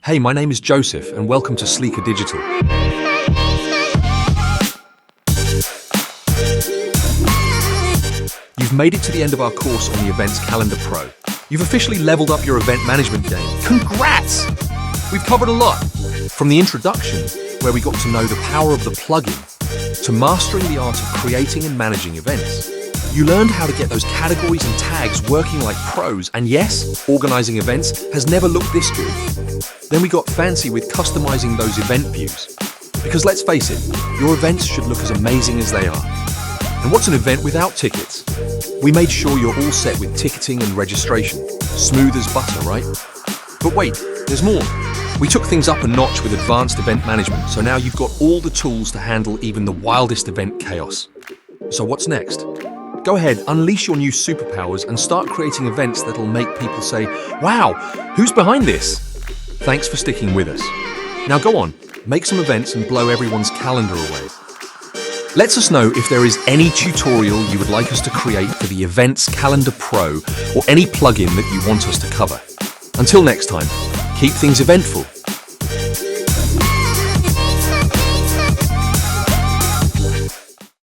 Hey, my name is Joseph, and welcome to Sleekr Digital. You've made it to the end of our course on the Events Calendar Pro. You've officially leveled up your event management game. Congrats! We've covered a lot, from the introduction, where we got to know the power of the plugin, to mastering the art of creating and managing events. You learned how to get those categories and tags working like pros, and yes, organizing events has never looked this good. Then we got fancy with customizing those event views. Because let's face it, your events should look as amazing as they are. And what's an event without tickets? We made sure you're all set with ticketing and registration. Smooth as butter, right? But wait, there's more. We took things up a notch with advanced event management, so now you've got all the tools to handle even the wildest event chaos. So what's next? Go ahead, unleash your new superpowers and start creating events that'll make people say, "Wow, who's behind this?" Thanks for sticking with us. Now go on, make some events and blow everyone's calendar away. Let us know if there is any tutorial you would like us to create for the Events Calendar Pro or any plugin that you want us to cover. Until next time, keep things eventful.